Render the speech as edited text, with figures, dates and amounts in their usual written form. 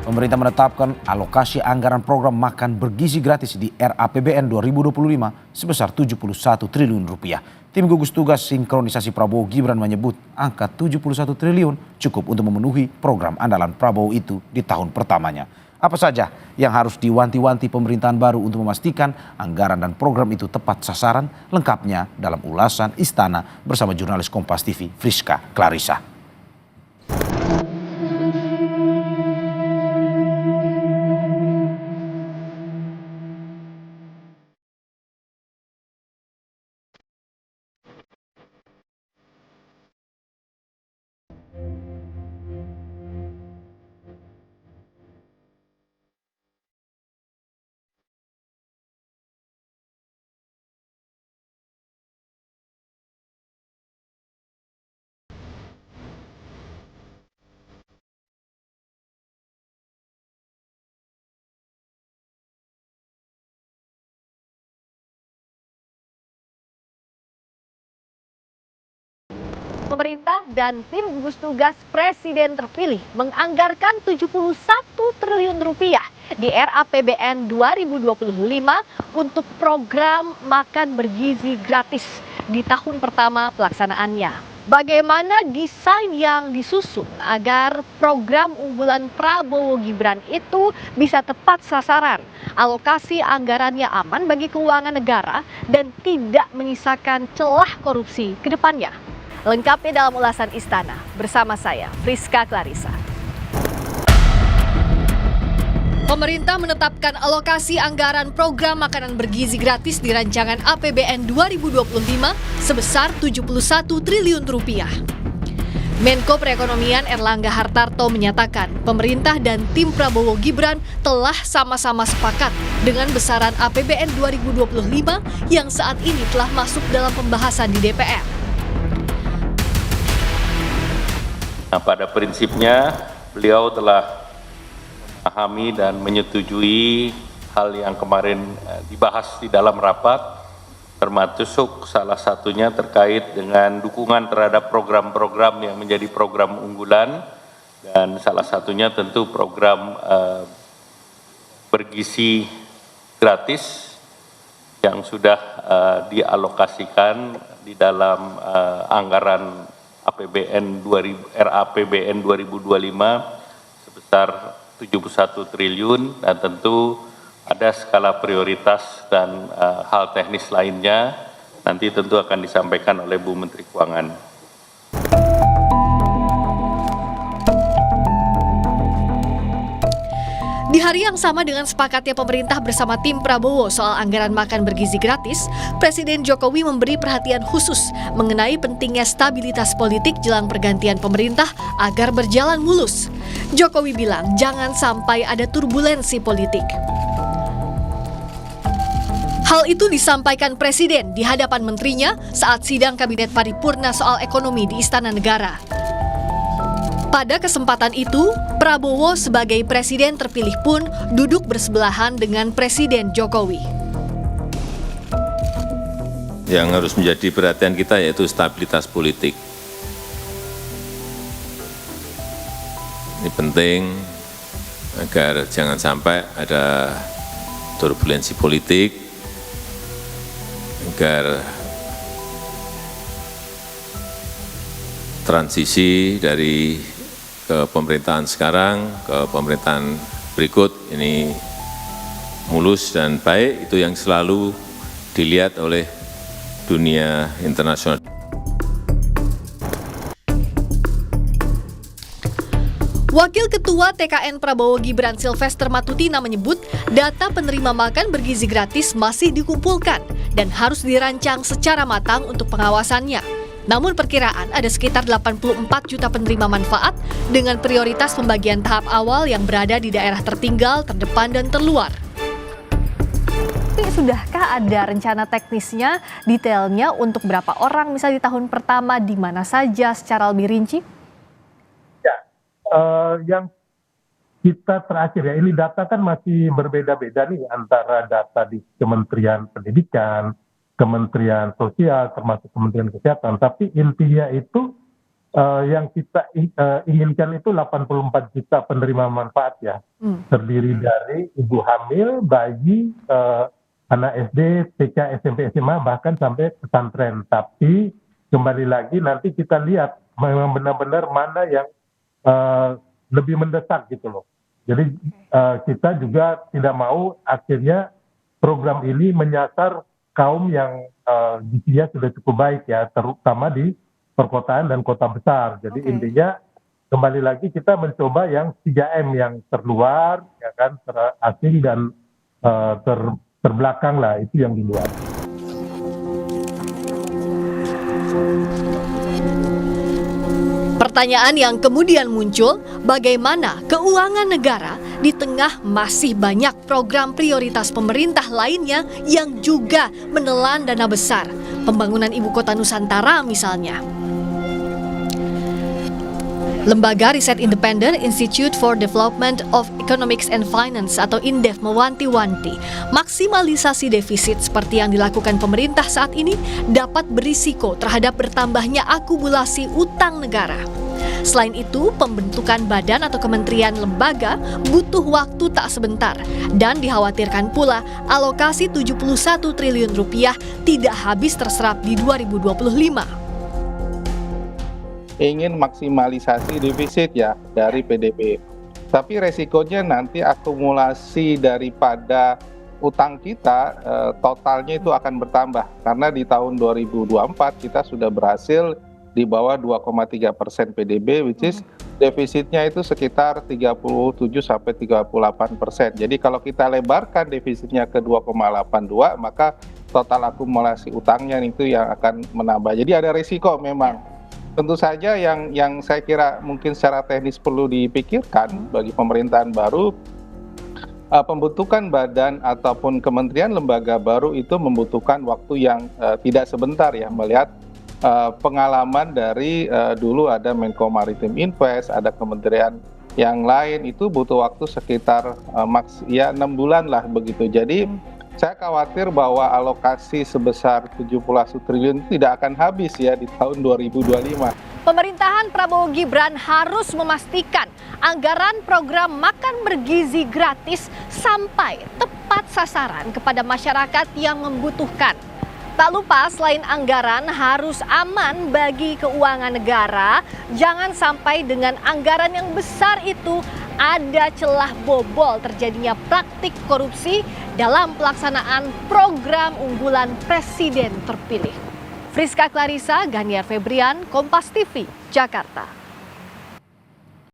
Pemerintah menetapkan alokasi anggaran program makan bergizi gratis di RAPBN 2025 sebesar 71 triliun rupiah. Tim gugus tugas sinkronisasi Prabowo Gibran menyebut angka 71 triliun cukup untuk memenuhi program andalan Prabowo itu di tahun pertamanya. Apa saja yang harus diwanti-wanti pemerintahan baru untuk memastikan anggaran dan program itu tepat sasaran? Lengkapnya dalam ulasan Istana bersama jurnalis Kompas TV Friska Clarissa. Pemerintah dan tim gugus tugas Presiden terpilih menganggarkan 71 triliun rupiah di RAPBN 2025 untuk program makan bergizi gratis di tahun pertama pelaksanaannya. Bagaimana desain yang disusun agar program unggulan Prabowo Gibran itu bisa tepat sasaran, alokasi anggarannya aman bagi keuangan negara, dan tidak menyisakan celah korupsi ke depannya? Lengkapnya dalam ulasan Istana bersama saya, Friska Clarissa. Pemerintah menetapkan alokasi anggaran program makanan bergizi gratis di rancangan APBN 2025 sebesar 71 triliun rupiah. Menko Perekonomian Erlangga Hartarto menyatakan pemerintah dan tim Prabowo Gibran telah sama-sama sepakat dengan besaran APBN 2025 yang saat ini telah masuk dalam pembahasan di DPR. Nah, pada prinsipnya beliau telah memahami dan menyetujui hal yang kemarin dibahas di dalam rapat, termasuk salah satunya terkait dengan dukungan terhadap program-program yang menjadi program unggulan, dan salah satunya tentu program bergizi gratis yang sudah dialokasikan di dalam anggaran RAPBN 2025 sebesar 71 triliun, dan tentu ada skala prioritas dan hal teknis lainnya nanti tentu akan disampaikan oleh Bu Menteri Keuangan. Di hari yang sama dengan sepakatnya pemerintah bersama tim Prabowo soal anggaran makan bergizi gratis, Presiden Jokowi memberi perhatian khusus mengenai pentingnya stabilitas politik jelang pergantian pemerintah agar berjalan mulus. Jokowi bilang jangan sampai ada turbulensi politik. Hal itu disampaikan Presiden di hadapan menterinya saat sidang Kabinet Paripurna soal ekonomi di Istana Negara. Pada kesempatan itu, Prabowo sebagai presiden terpilih pun duduk bersebelahan dengan Presiden Jokowi. Yang harus menjadi perhatian kita yaitu stabilitas politik. Ini penting agar jangan sampai ada turbulensi politik, agar transisi dari kepemerintahan sekarang ke pemerintahan berikut ini mulus dan baik, itu yang selalu dilihat oleh dunia internasional. Wakil Ketua TKN Prabowo Gibran Silvester Matutina menyebut data penerima makan bergizi gratis masih dikumpulkan dan harus dirancang secara matang untuk pengawasannya. Namun perkiraan ada sekitar 84 juta penerima manfaat dengan prioritas pembagian tahap awal yang berada di daerah tertinggal, terdepan, dan terluar. Sudahkah ada rencana teknisnya, detailnya untuk berapa orang misalnya di tahun pertama, di mana saja secara lebih rinci? Ya, yang kita terakhir ya, ini data kan masih berbeda-beda nih antara data di Kementerian Pendidikan, Kementerian Sosial, termasuk Kementerian Kesehatan. Tapi intinya itu yang kita inginkan itu 84 juta penerima manfaat ya. Terdiri dari ibu hamil, bayi, anak SD, TK, SMP, SMA, bahkan sampai pesantren. Tapi kembali lagi nanti kita lihat memang benar-benar mana yang lebih mendesak gitu loh. Jadi kita juga tidak mau akhirnya program ini menyasar kaum yang gizinya sudah cukup baik ya, terutama di perkotaan dan kota besar. Jadi intinya kembali lagi kita mencoba yang 3M yang terluar, ya kan, terasing dan terbelakang lah, itu yang di luar. Pertanyaan yang kemudian muncul, bagaimana keuangan negara di tengah masih banyak program prioritas pemerintah lainnya yang juga menelan dana besar, pembangunan ibu kota Nusantara misalnya. Lembaga riset independen Institute for Development of Economics and Finance atau INDEF mewanti-wanti, maksimalisasi defisit seperti yang dilakukan pemerintah saat ini dapat berisiko terhadap bertambahnya akumulasi utang negara. Selain itu, pembentukan badan atau kementerian lembaga butuh waktu tak sebentar dan dikhawatirkan pula alokasi 71 triliun rupiah tidak habis terserap di 2025. Ingin maksimalisasi defisit ya dari PDB. Tapi resikonya nanti akumulasi daripada utang kita totalnya itu akan bertambah. Karena di tahun 2024 kita sudah berhasil di bawah 2,3% PDB, which is defisitnya itu sekitar 37-38%. Jadi kalau kita lebarkan defisitnya ke 2,82, maka total akumulasi utangnya itu yang akan menambah. Jadi ada risiko memang. Tentu saja yang saya kira mungkin secara teknis perlu dipikirkan bagi pemerintahan baru, pembentukan badan ataupun kementerian lembaga baru itu membutuhkan waktu yang tidak sebentar ya, melihat pengalaman dari dulu ada Menko Maritim Invest, ada kementerian yang lain, itu butuh waktu sekitar 6 bulan lah begitu. Jadi saya khawatir bahwa alokasi sebesar 71 triliun tidak akan habis ya di tahun 2025. Pemerintahan Prabowo Gibran harus memastikan anggaran program makan bergizi gratis sampai tepat sasaran kepada masyarakat yang membutuhkan. Tak lupa selain anggaran harus aman bagi keuangan negara, jangan sampai dengan anggaran yang besar itu ada celah bobol terjadinya praktik korupsi dalam pelaksanaan program unggulan Presiden terpilih. Friska Clarissa, Ganiar Febrian, Kompas TV, Jakarta.